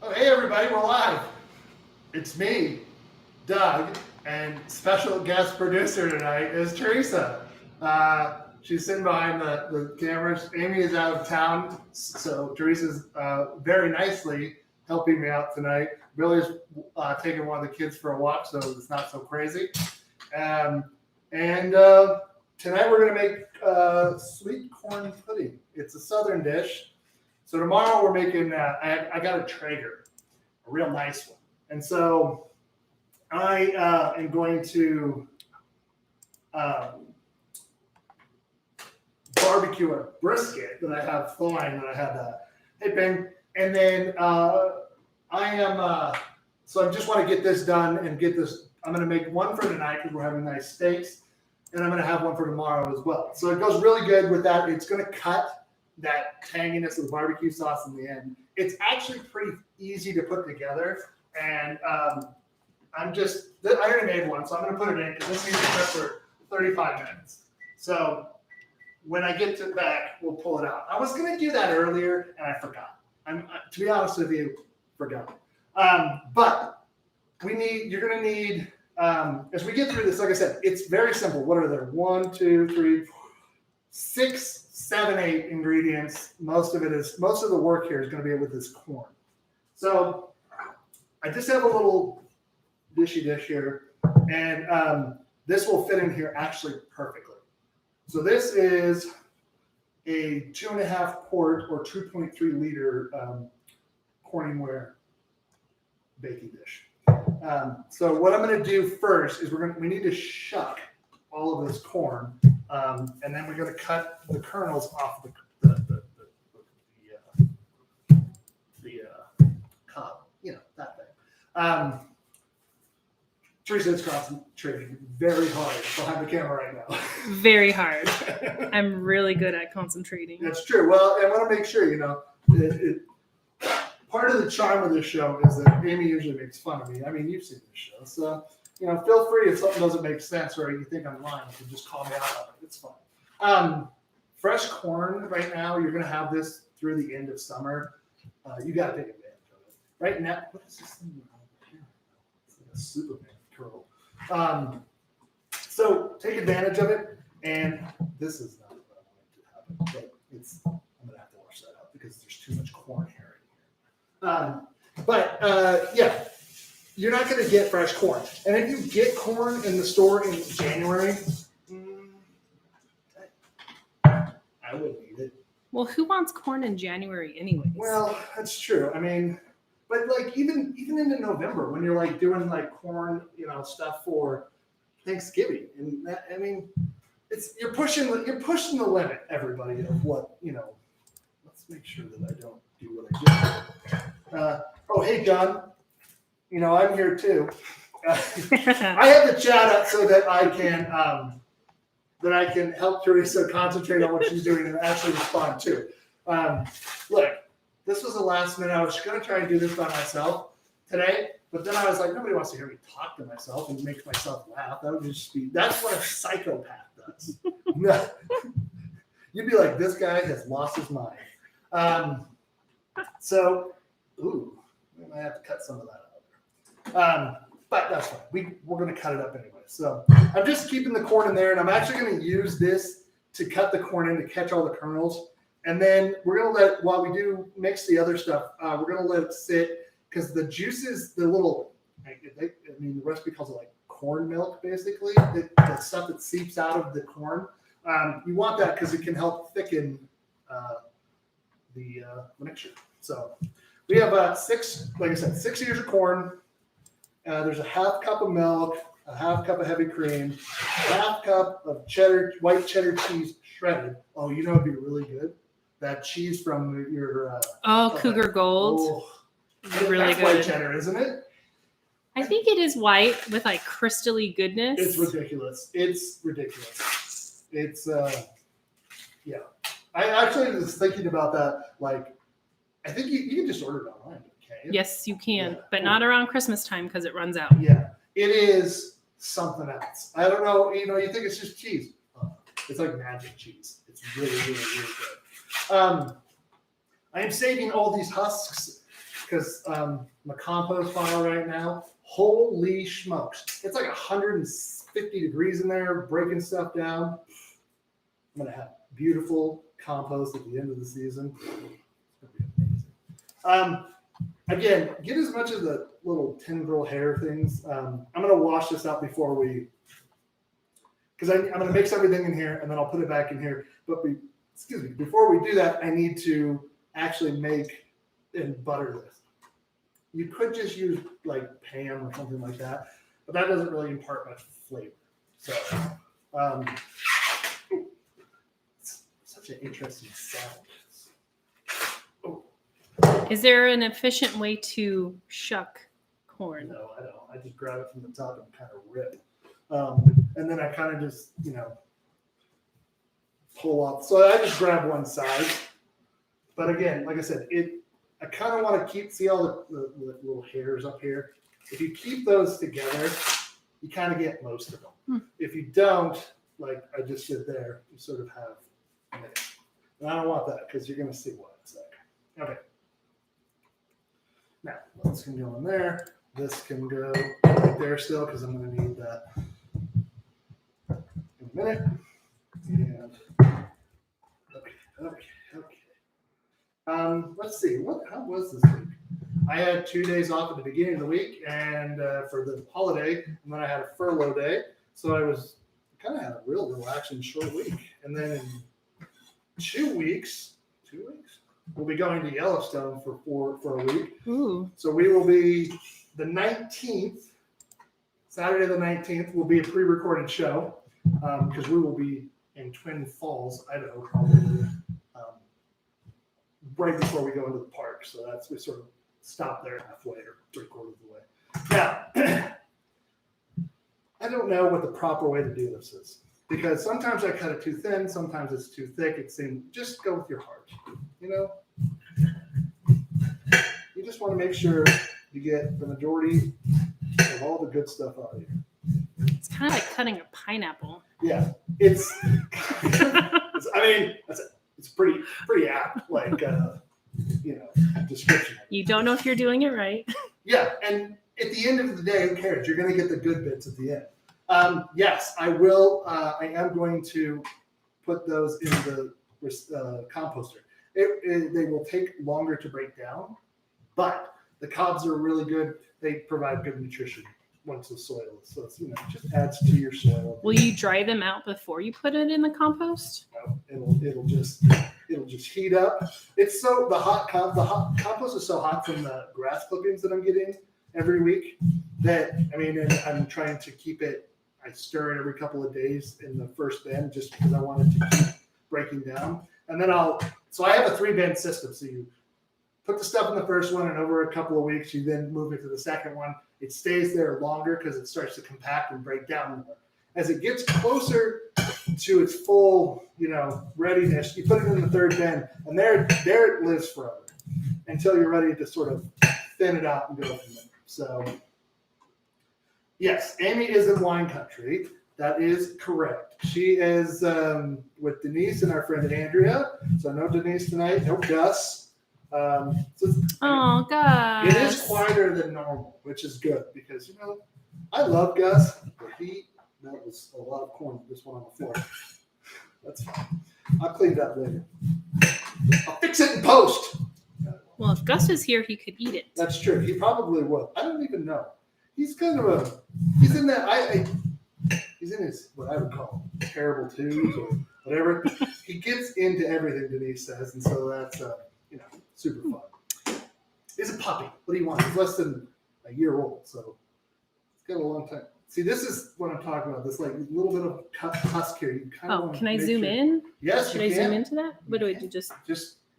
Oh, hey everybody, we're live. It's me, Doug, and special guest producer tonight is Teresa. She's sitting behind the cameras. Amy is out of town, so Teresa's very nicely helping me out tonight. Billy's taking one of the kids for a walk, so it's not so crazy. And tonight we're going to make sweet corn pudding. It's a southern dish. So tomorrow we're making, I got a Traeger, a real nice one. And so I am going to barbecue a brisket that I have thawing that I had hey Ben. And then so I just want to get this done and get this. I'm going to make one for tonight because we're having nice steaks. And I'm going to have one for tomorrow as well. So it goes really good with that. It's going to cut that tanginess of the barbecue sauce in the end. It's actually pretty easy to put together. And I already made one, so I'm going to put it in because this needs to cook for 35 minutes. So when I get to the back, we'll pull it out. I was going to do that earlier, and I forgot. To be honest with you, forgot. But you're going to need, as we get through this, like I said, it's very simple. What are there? 1, 2, 3, 4, 6, 7, 8 ingredients. Most of the work here is going to be with this corn. So I just have a little dishy dish here, and this will fit in here actually perfectly. So this is a 2.5 quart or 2.3 liter Corningware baking dish. So what I'm going to do first is we need to shuck all of this corn, and then we're going to cut the kernels off the cob, that thing. Teresa is concentrating very hard behind the camera right now. Very hard. I'm really good at concentrating. That's true. Well, I want to make sure, part of the charm of this show is that Amy usually makes fun of me. I mean, you've seen this show. So, feel free if something doesn't make sense or you think I'm lying, you can just call me out on it. It's fine. Fresh corn right now, you're going to have this through the end of summer. You got to take advantage of it. Right now, what is this thing over here? It's like a Superman curl. So take advantage of it. And this is not what I wanted to happen. But I'm going to have to wash that out because there's too much corn hair in here. Yeah, you're not going to get fresh corn. And if you get corn in the store in January, I wouldn't eat it. Well, who wants corn in January anyways? Well, that's true. I mean, but like even into November when you're like doing like corn, stuff for Thanksgiving, and that, I mean, you're pushing the limit, everybody, of what Let's make sure that I don't do what I did. Oh, hey, John. I'm here too. I have the chat up so that I can help Teresa concentrate on what she's doing and actually respond too. Look, this was the last minute. I was going to try and do this by myself today, but then I was like, nobody wants to hear me talk to myself and make myself laugh. That's what a psychopath does. No. You'd be like, this guy has lost his mind. We might have to cut some of that out. But that's fine. We're going to cut it up anyway. So I'm just keeping the corn in there, and I'm actually going to use this to cut the corn in to catch all the kernels. And then we're going to while we do mix the other stuff, we're going to let it sit because the juices, the recipe calls it like corn milk, basically, the stuff that seeps out of the corn. You want that because it can help thicken the mixture. So we have 6 ears of corn. There's a half cup of milk, a half cup of heavy cream, half cup of white cheddar cheese shredded. Oh, it'd be really good. That cheese from your Cougar Gold. Oh, really that's good. White cheddar, isn't it? I think it is white with like crystally goodness. It's ridiculous. It's yeah. I actually was thinking about that. Like, I think you can just order it online. Okay. Yes, you can, Yeah. but not around Christmas time because it runs out. Yeah, it is something else. I don't know. You think it's just cheese. It's like magic cheese. It's really, really, really good. I am saving all these husks because my compost pile right now, holy smokes, it's like 150 degrees in there, breaking stuff down. I'm gonna have beautiful compost at the end of the season. It's gonna be amazing. Again, get as much of the little tendril hair things. I'm gonna wash this out before we, because I'm gonna mix everything in here and then I'll put it back in here. But before we do that, I need to actually make and butter this. You could just use like Pam or something like that, but that doesn't really impart much flavor. So, it's such an interesting sound. Is there an efficient way to shuck corn? No, I don't. I just grab it from the top and kind of rip. And then I kind of just, pull up. So I just grab one side. But again, like I said, I kind of want to see all the little hairs up here. If you keep those together, you kind of get most of them. If you don't, like I just did there, you sort of have a minute. And I don't want that because you're going to see what it's like. Okay. Now, this can go in there. This can go right there still because I'm going to need that in a minute. And okay. Let's see. How was this week? I had 2 days off at the beginning of the week and for the holiday, and then I had a furlough day. So I kind of had a real relaxing short week. And then in 2 weeks, we'll be going to Yellowstone for a week. Ooh. So we will be the 19th, Saturday the 19th, will be a pre-recorded show because we will be in Twin Falls, Idaho, probably right before we go into the park. So we sort of stop there halfway or 3/4 of the way. Now, I don't know what the proper way to do this is because sometimes I cut it too thin, sometimes it's too thick. It seems just go with your heart. You just want to make sure you get the majority of all the good stuff out of here. It's kind of like cutting a pineapple. Yeah, it's pretty apt, description. You don't know if you're doing it right. Yeah, and at the end of the day, who cares? You're going to get the good bits at the end. Yes, I will. I am going to put those in the composter. They will take longer to break down, but the cobs are really good. They provide good nutrition once the soil is. So it's, just adds to your soil. Will you dry them out before you put it in the compost? No, it'll just heat up. It's so the hot compost is so hot from the grass clippings that I'm getting every week that and I'm trying to keep it. I stir it every couple of days in the first bin just because I want it to keep breaking down. And then so I have a 3-bin system. So you put the stuff in the first one and over a couple of weeks, you then move it to the second one. It stays there longer because it starts to compact and break down more. As it gets closer to its full, readiness, you put it in the 3rd bin and there it lives forever until you're ready to sort of thin it out and go from there. So yes, Amy is in wine country. That is correct. She is with Denise and our friend Andrea. So no Denise tonight, no Gus. Oh, Gus. It is quieter than normal, which is good because, I love Gus, but that was a lot of corn that just went on the floor. That's fine. I'll clean it up later. I'll fix it in post. Well, if Gus was here, he could eat it. That's true. He probably would. I don't even know. He's kind of he's in that, he's in his, what I would call terrible twos or whatever. He gets into everything Denise says, and so that's, super fun. He's a puppy. What do you want? He's less than a year old, so it's got a long time. See, this is what I'm talking about. This little bit of husk here. You kind of can I zoom in? Yes, Should I zoom into that? What do I do? Just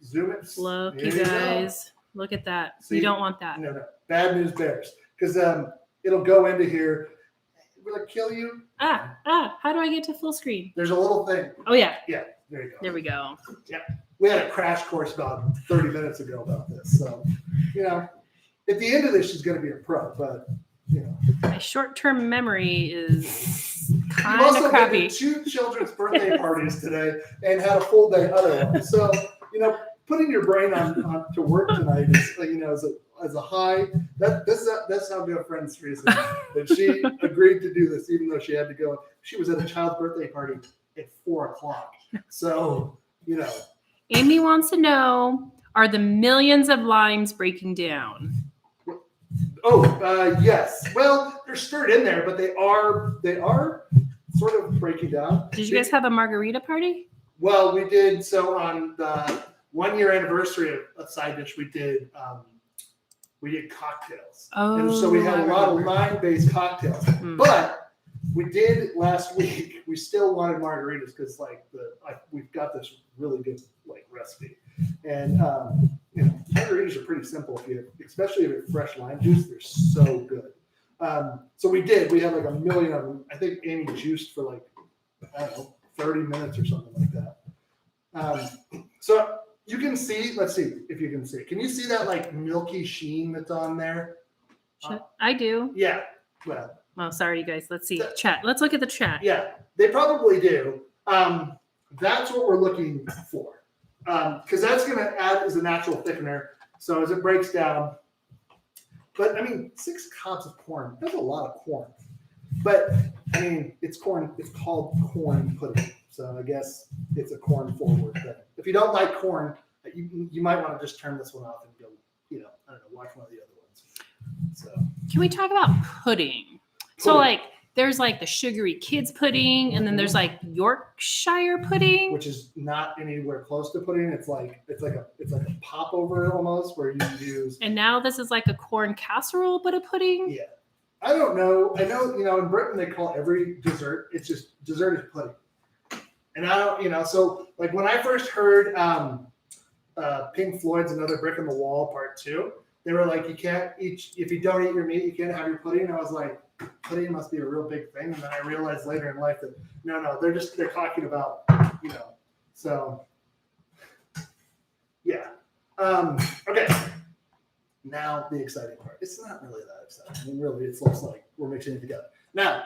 zoom it. Look, There you you go. guys. Look at that. See? You don't want that. No. Bad news bears. Because it'll go into here. Will it kill you? How do I get to full screen? There's a little thing. Oh, yeah. Yeah, there you go. There we go. We had a crash course about 30 minutes ago about this. So, at the end of this, she's going to be a pro, but, My short-term memory is You've kind also of crappy. been to 2 children's birthday parties today and had a full day otherwise. So, putting your brain on to work tonight is, as a high. That's how good friends Teresa is, that she agreed to do this, even though she had to go. She was at a child's birthday party at 4:00. So, Amy wants to know: are the millions of limes breaking down? Yes. Well, they're stirred in there, but they are sort of breaking down. Did you guys have a margarita party? Well, we did. So on the 1-year anniversary of Side Dish, we did cocktails. Oh, and so we had a lot of remember. lime-based cocktails. But we did last week. We still wanted margaritas because we've got this really good recipe, and margaritas are pretty simple especially if you have fresh lime juice. They're so good. So we did. We had like a million of them. I think Amy juiced for 30 minutes or something like that. So you can see. Let's see if you can see. Can you see that milky sheen that's on there? I do. Yeah. Well. Oh, sorry, you guys. Let's see. Chat. Let's look at the chat. Yeah, they probably do. That's what we're looking for. Because that's going to add as a natural thickener. So as it breaks down. But 6 cobs of corn, that's a lot of corn. But it's corn. It's called corn pudding. So I guess it's a corn forward thing. If you don't like corn, you might want to just turn this one off and go, watch one of the other ones. So can we talk about pudding? So there's the sugary kids pudding, and then there's Yorkshire pudding, which is not anywhere close to pudding. It's like a popover almost, where you use. And now this is like a corn casserole, but a pudding. Yeah, I don't know. I know in Britain they call every dessert. It's just dessert is pudding, and I don't So when I first heard Pink Floyd's "Another Brick in the Wall" Part 2, they were like, you can't eat if you don't eat your meat, you can't have your pudding. And I was like, pudding must be a real big thing. And then I realized later in life that no, they're talking about, so yeah. Okay. Now the exciting part. It's not really that exciting. Really, it looks like we're mixing it together. Now,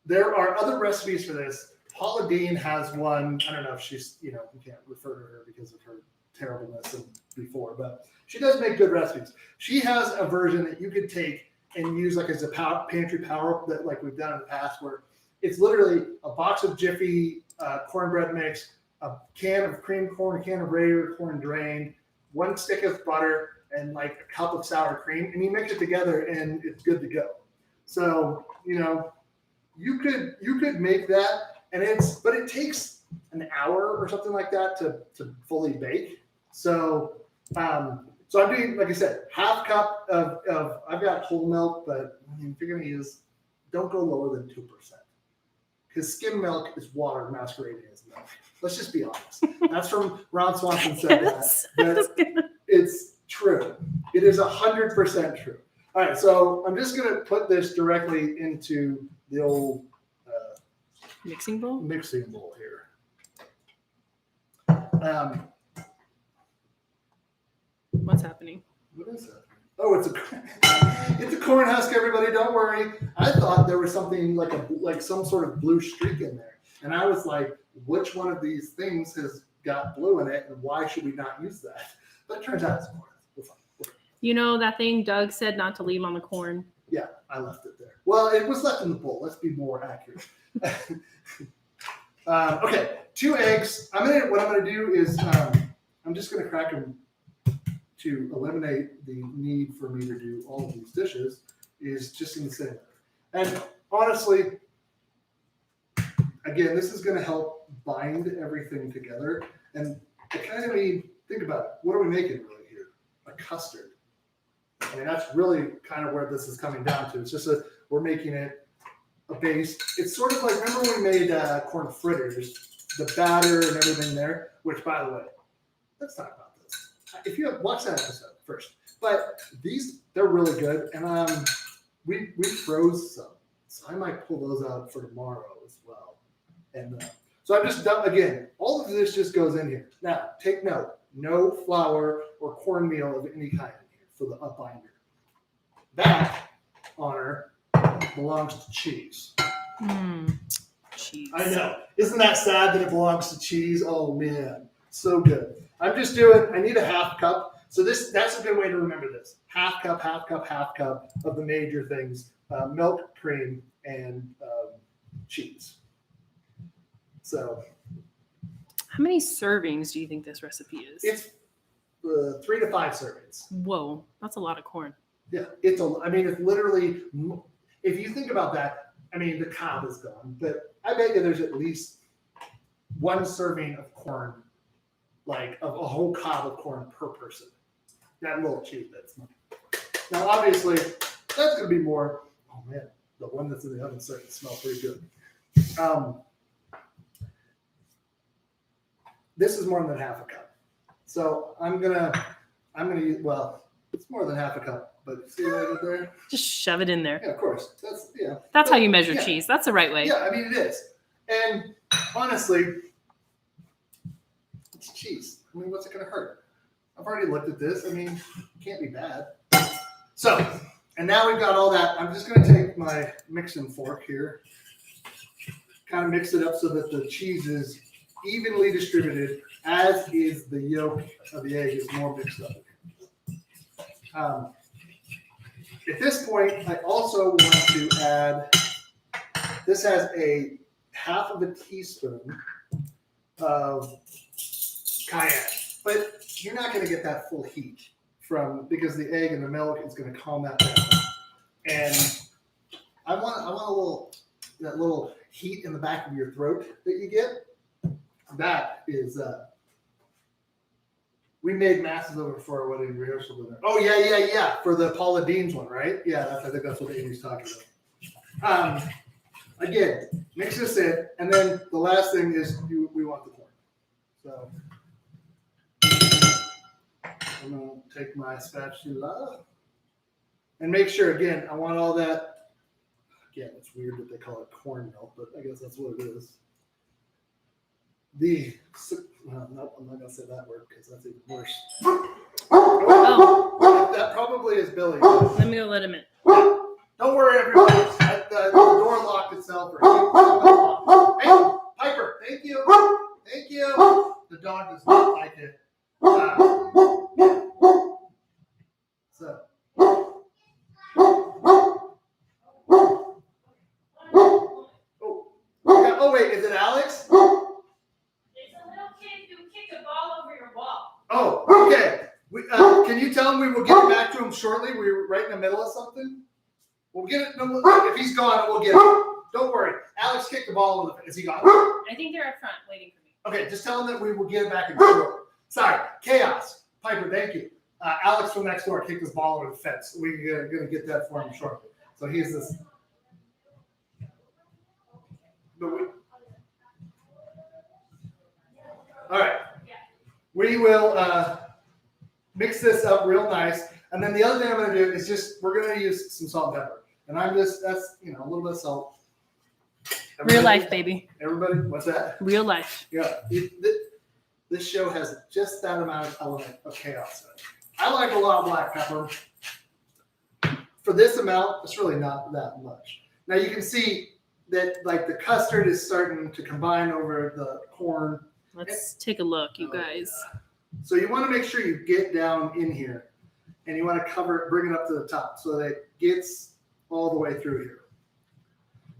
there are other recipes for this. Paula Dean has one. I don't know if she's, we can't refer to her because of her terribleness before, but she does make good recipes. She has a version that you could take and use as a pantry power that we've done in the past, where it's literally a box of Jiffy cornbread mix, a can of cream corn, a can of regular corn drained, 1 stick of butter, and a cup of sour cream, and you mix it together and it's good to go. So you could make that, but it takes an hour or something like that to fully bake. So so I'm doing, like I said, 1/2 cup of I've got whole milk, but if you're going to use, don't go lower than 2%. Because skim milk is water masquerading as milk. Let's just be honest. That's from Ron Swanson said that. It's true. It is 100% true. All right, so I'm just going to put this directly into the old mixing bowl here. What's happening? What is that? Oh, it's a corn husk, everybody. Don't worry. I thought there was something like some sort of blue streak in there, and I was like, which one of these things has got blue in it, and why should we not use that? But it turns out it's corn. We're fine. That thing Doug said not to leave on the corn. Yeah, I left it there. Well, it was left in the bowl. Let's be more accurate. Okay, 2 eggs. What I'm gonna do is I'm just gonna crack them to eliminate the need for me to do all of these dishes. Is just in the same way. And honestly, again, this is gonna help bind everything together. And think about it. What are we making really here? A custard. That's really kind of where this is coming down to. It's just we're making it a base. It's sort of like, remember when we made corn fritters, the batter and everything there, which, by the way, let's talk about this. If you watch that episode first, but they're really good. And we froze some, so I might pull those out for tomorrow as well. And so I've just done, again, all of this just goes in here. Now, take note, no flour or cornmeal of any kind in here for the binder. That, Honor, belongs to cheese. Cheese. I know. Isn't that sad that it belongs to cheese? Oh, man. So good. I'm just doing, I need a half cup. So that's a good way to remember this. Half cup, half cup, half cup of the major things, milk, cream, and cheese. So How many servings do you think this recipe is? it's 3 to 5 servings. Whoa, that's a lot of corn. Yeah, it's literally, if you think about that, I mean, the cob is gone, but I bet you there's at least 1 serving of corn, like of a whole cob of corn per person. That little cheese bits. Now, obviously, that's going to be more. Oh man, the one that's in the oven starting to smell pretty good. This is more than half a cup, so I'm gonna use. Well, it's more than half a cup, but see right there. Just shove it in there. Yeah, of course. That's how you measure yeah. cheese. That's the right way. Yeah, I mean it is. And honestly, it's cheese. I mean, what's it going to hurt? I've already looked at this. I mean, it can't be bad. So, and now we've got all that. I'm just going to take my mixing fork here, kind of mix it up so that the cheese is evenly distributed, as is the yolk of the egg is more mixed up. At this point, I also want to add, this has a half of a teaspoon of cayenne, but you're not going to get that full heat because the egg and the milk is going to calm that down. And I want that little heat in the back of your throat that you get. That is, we made masses over for our wedding rehearsal dinner. Oh yeah, for the Paula Dean's one, right? Yeah, I think that's what Amy's talking about. Again, mix this in, and then the last thing is we want the corn. So I'm gonna take my spatula and make sure. Again, I want all that. Again, it's weird that they call it corn milk, but I guess that's what it is. No, I'm not gonna say that word because that's even worse. Oh, That probably is Billy. let me go let him in. Don't worry, everybody. The door locked itself. Hey, Piper, thank you. Thank you. The dog does not like it. So. Oh, wait, is it Alex? It's a little kid who kicked a ball over your wall. Oh, okay. Can you tell him we will get back to him shortly? We were right in the middle of something. We'll get it. If he's gone, we'll get it. Don't worry. Alex kicked the ball over the fence. Is he gone? I think they're up front waiting for me. Okay, just tell him that we will get it back in short. Sorry. Chaos. Piper, thank you. Alex from next door kicked his ball over the fence. We're going to get that for him shortly. So he's this. All right. We will mix this up real nice. And then the other thing I'm going to do is we're going to use some salt and pepper. And that's, a little bit of salt. Real life, baby. Everybody, what's that? Real life. Yeah. This show has just that amount of element of chaos in it. I like a lot of black pepper. For this amount, it's really not that much. Now you can see that like the custard is starting to combine over the corn. Let's take a look, you guys. So you want to make sure you get down in here and you want to cover it, bring it up to the top so that it gets all the way through here.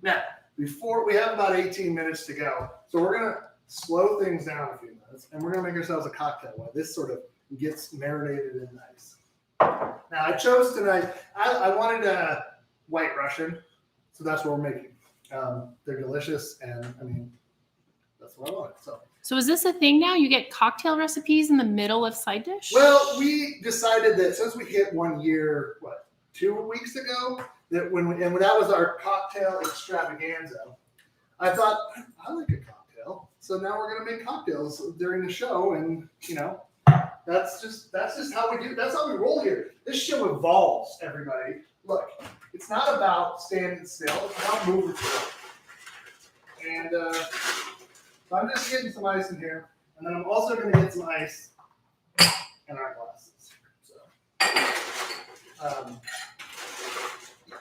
Now, before we have about 18 minutes to go, so we're going to slow things down a few minutes and we're going to make ourselves a cocktail while this sort of gets marinated in nice. Now, I chose tonight, I wanted a White Russian, so that's what we're making. They're delicious, and I mean, that's what I wanted. So is this a thing now? You get cocktail recipes in the middle of side dish? Well, we decided that since we hit 1 year, 2 weeks ago, that when that was our cocktail extravaganza, I thought, I like a cocktail. So now we're going to make cocktails during the show. And, that's just how we do. That's how we roll here. This show evolves, everybody. Look, it's not about standing still. It's about moving forward. And so I'm just getting some ice in here. And then I'm also going to get some ice in our glasses. So,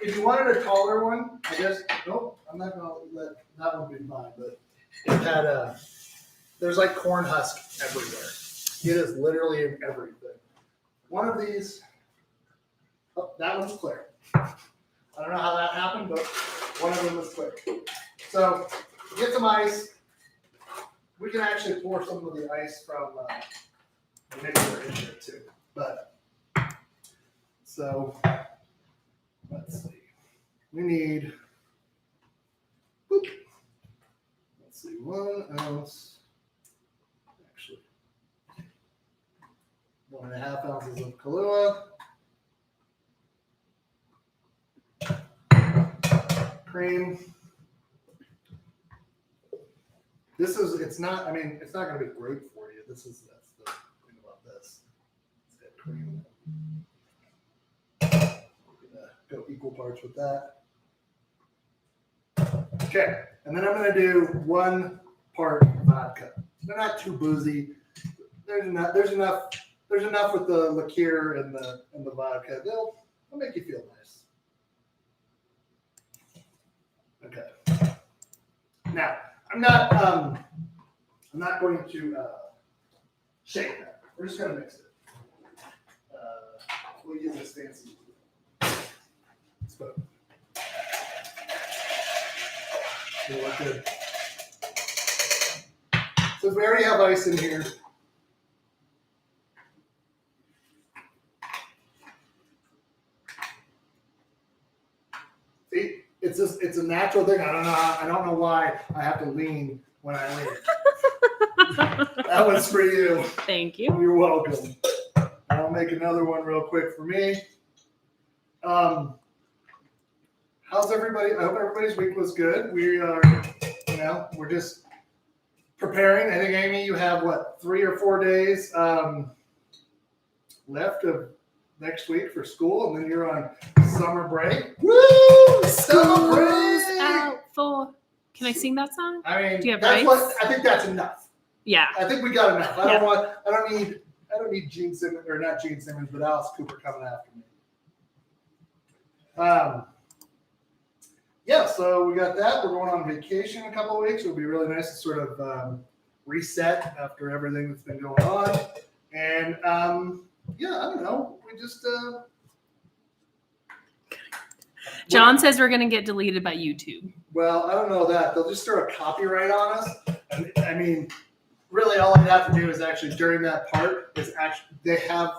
if you wanted a taller one, I guess, nope, I'm not going to let that one be mine, but it had there's like corn husk everywhere. It is literally in everything. One of these, oh, that one's clear. I don't know how that happened, but one of them was clear. So get some ice. We can actually pour some of the ice from the mixer in here too. But so let's see. We need, boop, let's see, 1 ounce, actually 1.5 ounces of Kahlua, cream. This is, it's not, I mean, it's not going to be great for you. That's the thing about this. It's got cream. We're going to go equal parts with that. Okay, and then I'm going to do 1 part vodka. They're not too boozy. There's enough with the liqueur and the vodka. They'll make you feel nice. Okay. Now, I'm not going to shake that. We're just going to mix it. We'll use this fancy spoon. It'll look good. So we already have ice in here. See, it's a natural thing. I don't know why I have to lean when I lean. That was for you. Thank you. You're welcome. I'll make another one real quick for me. How's everybody? I hope everybody's week was good. We are, we're just preparing. I think, Amy, you have what, 3 or 4 days left of next week for school, and then you're on summer break. Woo! Summer break! Out for. Can I sing that song? I mean, Do you have that's rights? I think that's enough. Yeah. I think we got enough. I Yeah. don't need Gene Simmons, or not Gene Simmons, but Alice Cooper coming after me. Yeah, so we got that. We're going on vacation in a couple of weeks. It'll be really nice to sort of reset after everything that's been going on. And yeah, I don't know. We just John says we're going to get deleted by YouTube. well, I don't know that. They'll just throw a copyright on us. I mean, really all I'd have to do is actually during that part is actually they have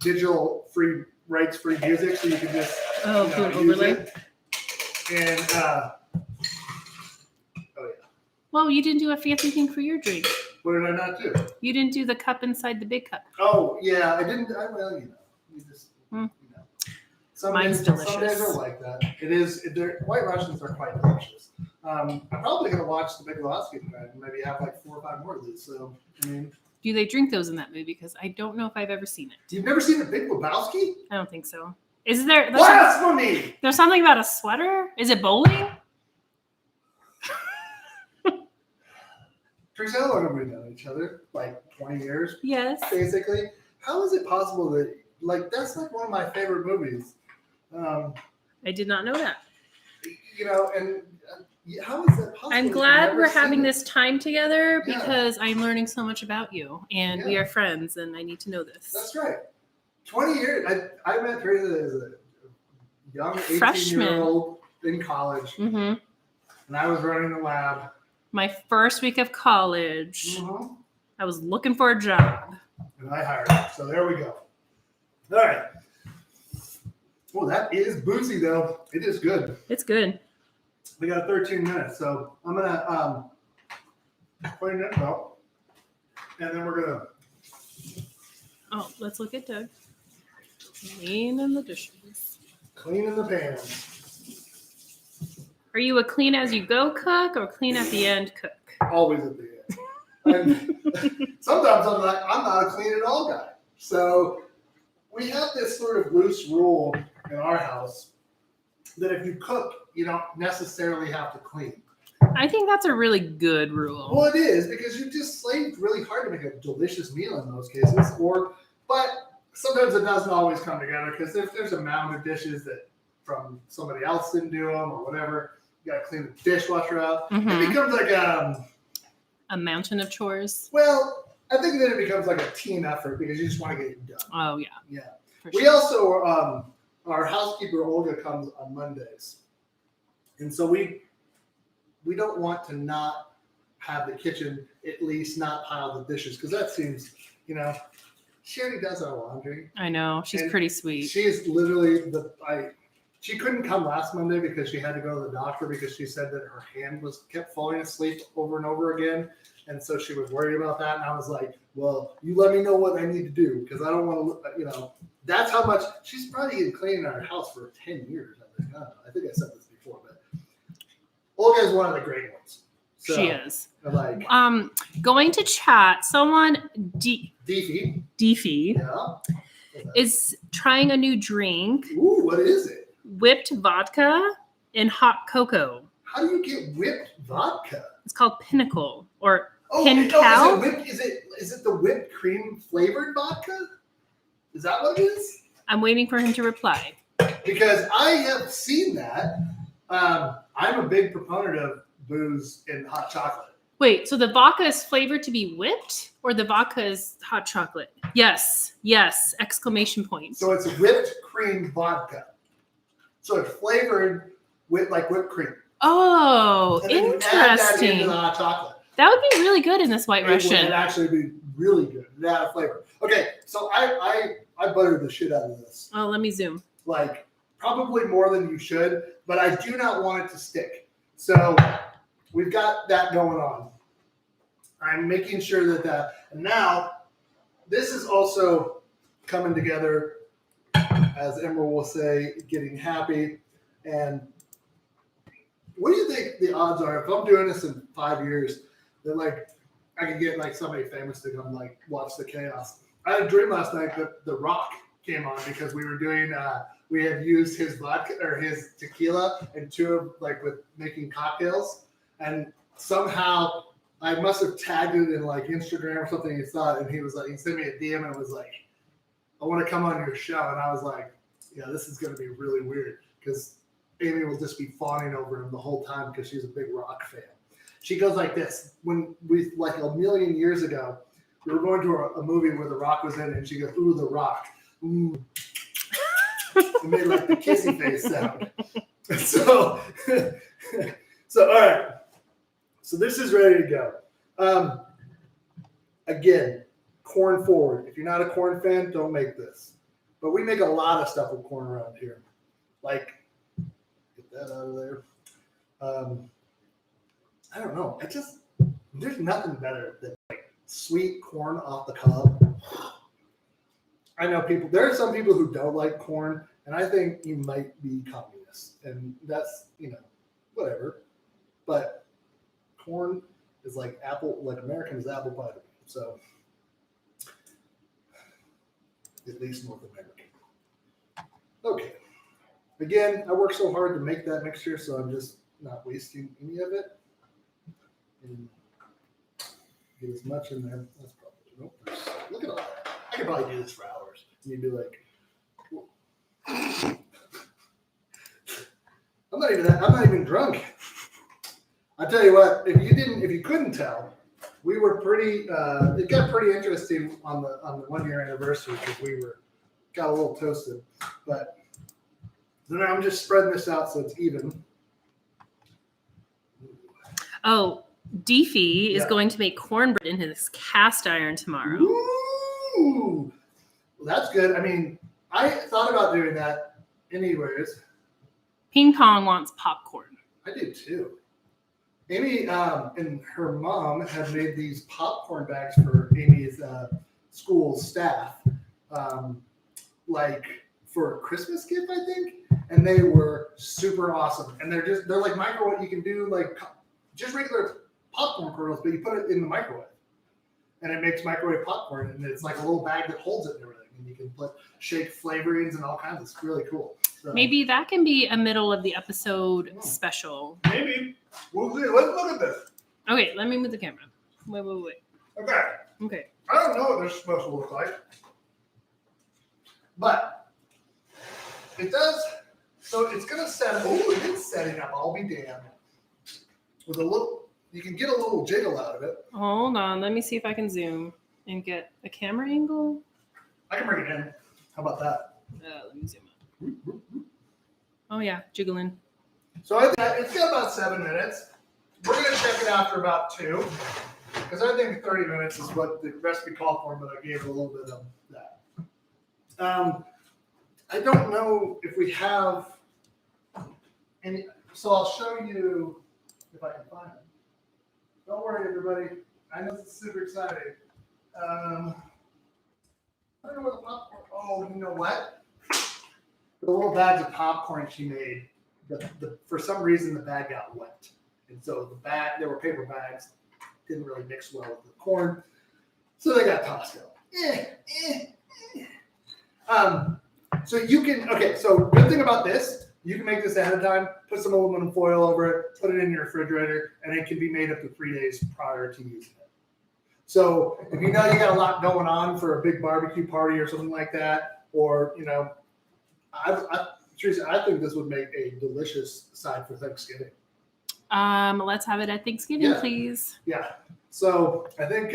digital rights free music, so you can just Oh, do an use overlay. it. And oh yeah, Well, you didn't do a fancy thing for your drink. what did I not do? You didn't do the cup inside the big cup. Oh yeah, I didn't. You just Hmm. Some Mine's days, Some delicious. days are like that. It is. White Russians are quite delicious. I'm probably gonna watch the Big Lebowski tonight and maybe have like 4 or 5 more of these. So I mean, Do they drink those in that movie? Because I don't know if I've ever seen it. you've never seen the Big Lebowski? I don't think so. Is there? Blasphemy! There's something about a sweater. Is it bowling? Teresa, how long have we known each other? Like 20 years, Yes. basically. How is it possible that that's like one of my favorite movies? I did not know that. And how is that possible? I'm You've glad never we're seen having it? this time together Yeah. because I'm learning so much about you, and we Yeah. are friends, and I need to know this. That's right. 20 years. I met Teresa as a young Freshman. 18-year-old in college, hmm and I was running the lab. My first week of college, Mm-hmm. I was looking for a job. And I hired her. So there we go. All right. Well, that is boozy, though. It is good. It's good. We got 13 minutes, so I'm gonna clean it up, and then we're gonna. Oh, let's look at Doug. Cleaning the dishes. Clean in the pans. Are you a clean as you go cook or clean at the end cook? Always at the end. And sometimes I'm not a clean at all guy. So we have this sort of loose rule in our house that if you cook, you don't necessarily have to clean. I think that's a really good rule. Well, it is because you just slaved really hard to make a delicious meal in most cases. But sometimes it doesn't always come together because if there's a mound of dishes that from somebody else didn't do them or whatever, you got to clean the dishwasher out. It Mhm. becomes like a mountain of chores. Well, I think then it becomes like a team effort because you just want to get it done. Oh yeah. Yeah. For We sure. also, our housekeeper Olga comes on Mondays, and so we don't want to not have the kitchen at least not pile the dishes because that seems, she already does our laundry. I know. She's And pretty sweet. She is literally she couldn't come last Monday because she had to go to the doctor because she said that her hand kept falling asleep over and over again. And so she was worried about that. And I was like, well, you let me know what I need to do because I don't want to, that's how much she's probably been cleaning our house for 10 years. I think. I don't know. I think I said this before, but Olga is one of the great ones. So, She is. Like, Going to chat, someone, Deefy. Deefy, Yeah. is trying a new drink, Ooh, what is it? whipped vodka and hot cocoa. How do you get whipped vodka? It's called Pinnacle or Oh, Pin no, Cow? is it the whipped cream flavored vodka? Is that what it is? I'm waiting for him to reply. Because I have seen that. I'm a big proponent of booze and hot chocolate. Wait, so the vodka is flavored to be whipped or the vodka is hot chocolate? Yes, exclamation point. So it's whipped cream vodka. So it's flavored with like whipped cream. Oh, And then you add that into interesting. the hot chocolate. That would be really good in this White It would Russian. actually be really good. It add a flavor. Okay, so I buttered the shit out of this. Oh, let me zoom. Like probably more than you should, but I do not want it to stick. So we've got that going on. I'm making sure and now this is also coming together, as Emerald will say, getting happy. And what do you think the odds are if I'm doing this in 5 years that like I could get like somebody famous to come like watch the chaos? I had a dream last night that The Rock came on because we were doing we had used his vodka or his tequila and with making cocktails, and somehow I must have tagged it in like Instagram or something. He saw it and he sent me a DM and was like, I want to come on your show. And I was like, yeah, this is going to be really weird because Amy will just be fawning over him the whole time because she's a big Rock fan. She goes like this. When we, like a million years ago, we were going to a movie where The Rock was in it, and she goes, ooh, The Rock. Ooh. It made like the kissy face sound. So, all right. So this is ready to go. Again, corn forward. If you're not a corn fan, don't make this. But we make a lot of stuff with corn around here. Like, get that out of there. I don't know. There's nothing better than like sweet corn off the cob. I know there are some people who don't like corn, and I think you might be communist. And that's, whatever. But corn is like American is apple pie to me. So, at least North American. Okay. Again, I work so hard to make that mixture, so I'm just not wasting any of it. And get as much in there. That's probably look at all that. I could probably do this for hours. And you'd be like, I'm not even drunk. I tell you what, if you couldn't tell, we were pretty. It got pretty interesting on the 1 year anniversary because got a little toasted. But then I'm just spreading this out so it's even. Oh, Deefy is Yeah. going to make cornbread in his cast iron tomorrow. Ooh, well, that's good. I mean, I thought about doing that anyways. Ping Pong wants popcorn. I do too. Amy and her mom had made these popcorn bags for Amy's school staff, like for a Christmas gift, I think. And they were super awesome. And they're like microwave. You can do like just regular popcorn kernels, but you put it in the microwave, and it makes microwave popcorn. And it's like a little bag that holds it and everything. And you can shake flavorings and all kinds. It's really cool. So, Maybe that can be a middle of the episode special. maybe we'll see. Let's look at this. Okay, let me move the camera. Wait. Okay. I don't know what this is supposed to look like, but it does. So it's gonna set. Oh, it is setting up. I'll be damned. With a little you can get a little jiggle out of it. Hold on. Let me see if I can zoom and get a camera angle. I can bring it in. How about that? Let me zoom up. Oh, yeah. Jiggling. So I think it's got about 7 minutes. We're going to check it after about 2. Because I think 30 minutes is what the recipe called for, but I gave it a little bit of that. I don't know if we have any, so I'll show you if I can find it. Don't worry, everybody. I know it's super exciting. I don't know where the popcorn, oh, you know what? The little bags of popcorn she made, for some reason the bag got wet. And so the bag, there were paper bags, didn't really mix well with the corn. So they got tossed out. So you can, okay, so good thing about this, you can make this ahead of time, put some aluminum foil over it, put it in your refrigerator, and it can be made up to 3 days prior to using it. So if you know you got a lot going on for a big barbecue party or something like that, or, you know, Teresa, I think this would make a delicious side for Thanksgiving. Let's have it at Thanksgiving, Yeah. please. Yeah. So I think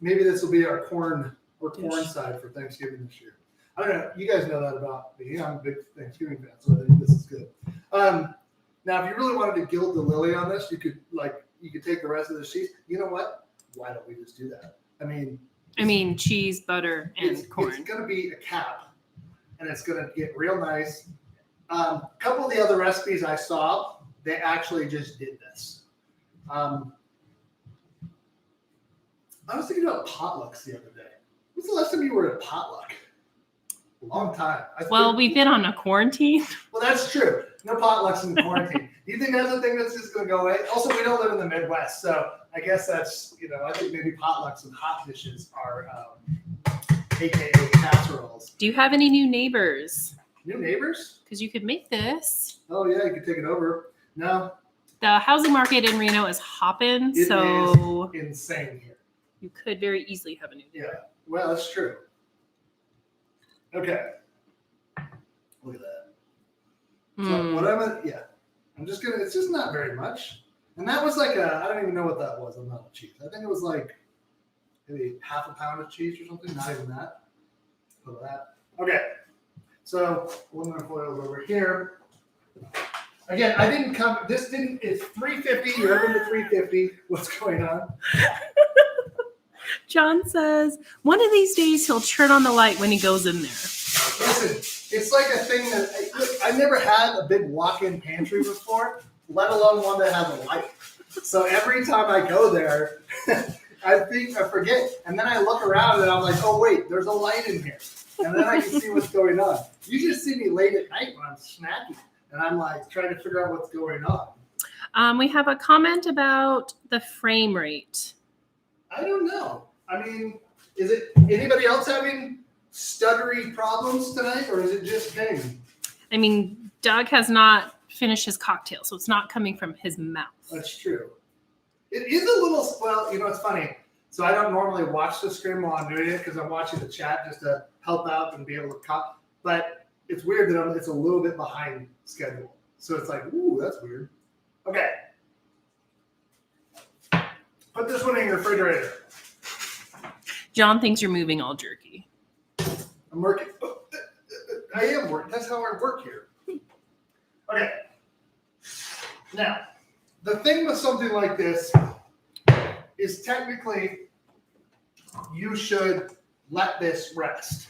maybe this will be our corn Dish. side for Thanksgiving this year. I don't know. You guys know that about me. I'm a big Thanksgiving fan, so I think this is good. Now, if you really wanted to gild the lily on this, you could take the rest of the cheese. You know what? Why don't we just do that? I mean, cheese, butter, and corn. It's going to be a cap, and it's going to get real nice. A couple of the other recipes I saw, they actually just did this. I was thinking about potlucks the other day. When's the last time you were at a potluck? A long time. Well, we've been on a quarantine. Well, that's true. No potlucks in quarantine. Do you think that's a thing that's just going to go away? Also, we don't live in the Midwest, so I guess that's, I think maybe potlucks and hot dishes are AKA casseroles. Do you have any new neighbors? New neighbors? Because you could make this. Oh, yeah, you could take it over. No. The housing market in Reno is hopping, It so is insane here. you could very easily have a new neighbor. Yeah, well, that's true. Okay. Look at that. So what I'm just gonna, it's just not very much. And that was like I don't even know what that was, amount of cheese. I think it was like maybe half a pound of cheese or something, not even that. Put that. Okay. So aluminum foil is over here. Again, it's 350, you're over to 350. What's going on? John says, one of these days he'll turn on the light when he goes in there. Listen, it's like a thing that I never had a big walk-in pantry before, let alone one that has a light. So every time I go there, I forget, and then I look around and I'm like, oh wait, there's a light in here, and then I can see what's going on. You just see me late at night when I'm snacking, and I'm like trying to figure out what's going on. We have a comment about the frame rate. I don't know. I mean, is it anybody else having stuttery problems tonight, or is it just King? I mean, Doug has not finished his cocktail, so it's not coming from his mouth. That's true. It is a little, well, it's funny. So I don't normally watch the screen while I'm doing it because I'm watching the chat just to help out and be able to cop. But it's weird that it's a little bit behind schedule. So it's like, ooh, that's weird. Okay. Put this one in your refrigerator. John thinks you're moving all jerky. I'm working. I am working. That's how I work here. Okay. Now, the thing with something like this is technically you should let this rest.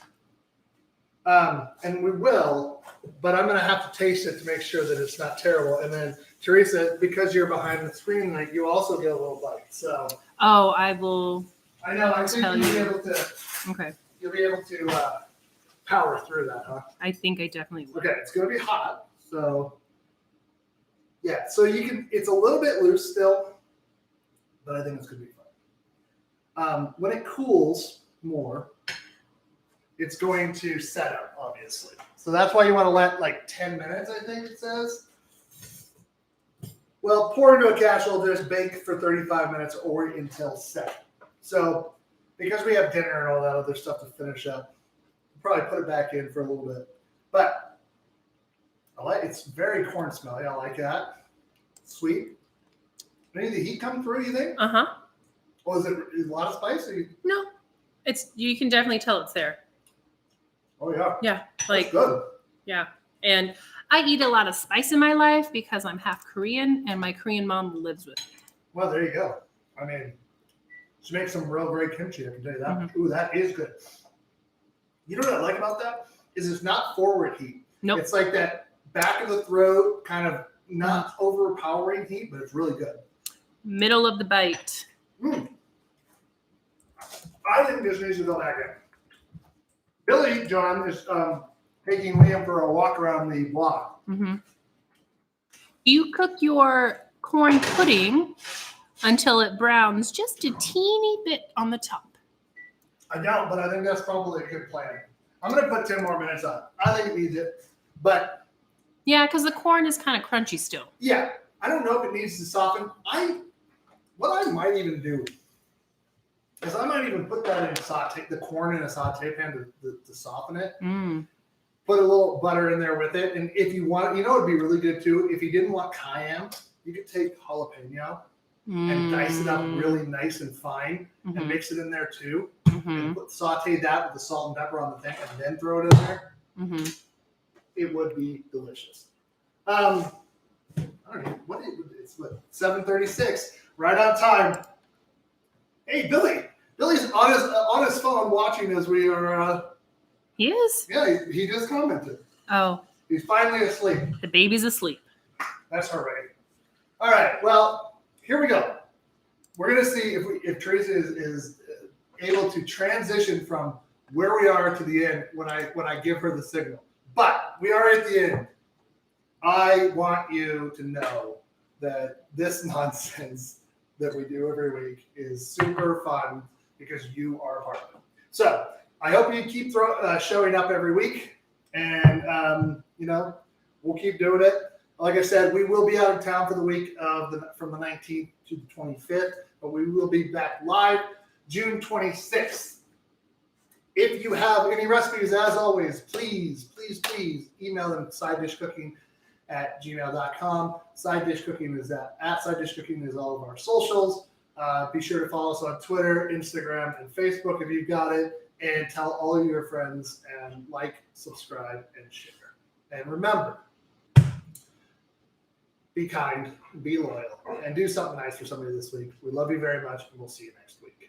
And we will, but I'm going to have to taste it to make sure that it's not terrible. And then, Teresa, because you're behind the screen, like, you also get a little bite. So. Oh, I will. I know. I think you'll be able to. Okay. You'll be able to power through that, huh? I think I definitely will. Okay, it's going to be hot, so yeah. So you can. It's a little bit loose still, but I think it's going to be fun. When it cools more, it's going to set up, obviously. So that's why you want to let like 10 minutes, I think it says. Well, pour into a casserole, just bake for 35 minutes or until set. So because we have dinner and all that other stuff to finish up, we'll probably put it back in for a little bit. But it's very corn smelly. I like that. Sweet. Any of the heat come through, you think? Uh-huh. Or is a lot of spice? No. You can definitely tell it's there. Oh, yeah. Yeah. That's Like, good. yeah. And I eat a lot of spice in my life because I'm half Korean and my Korean mom lives with me. Well, there you go. I mean, she makes some real great kimchi, I can tell you that. Mm-hmm. Ooh, that is good. You know what I like about that? Is it's not forward heat. Nope. It's like that back of the throat, kind of not overpowering heat, but it's really good. Middle of the bite. I think this needs to go back in. Billy John is taking Liam for a walk around the block. Mm-hmm. You cook your corn pudding until it browns just a teeny bit on the top. I don't, but I think that's probably a good plan. I'm going to put 10 more minutes on. I think it needs it. But Yeah, because the corn is kind of crunchy still. yeah, I don't know if it needs to soften. What I might even do is I might even put that in the corn in a saute pan to soften it. Mm. Put a little butter in there with it. And if you want, you know, it'd be really good too. If you didn't want cayenne, you could take jalapeno and dice it up really nice and fine and mix it in there too. And saute that with the salt and pepper on the thing and then throw it in there. It would be delicious. I don't know it's 7:36, right on time. Hey, Billy. Billy's on his phone watching as we are. He is? Yeah, he just commented. Oh, He's finally asleep. the baby's asleep. That's all right. All right. Well, here we go. We're gonna see if Teresa is able to transition from where we are to the end when I give her the signal. But we are at the end. I want you to know that this nonsense that we do every week is super fun because you are a part of it. So I hope you keep showing up every week, and we'll keep doing it. Like I said, we will be out of town for the week from the 19th to the 25th, but we will be back live June 26th. If you have any recipes, as always, please email them to sidedishcooking@gmail.com. Side Dish Cooking is at Side Dish Cooking is all of our socials. Be sure to follow us on Twitter, Instagram, and Facebook if you've got it. And tell all of your friends and like, subscribe, and share. And remember, be kind, be loyal, and do something nice for somebody this week. We love you very much, and we'll see you next week.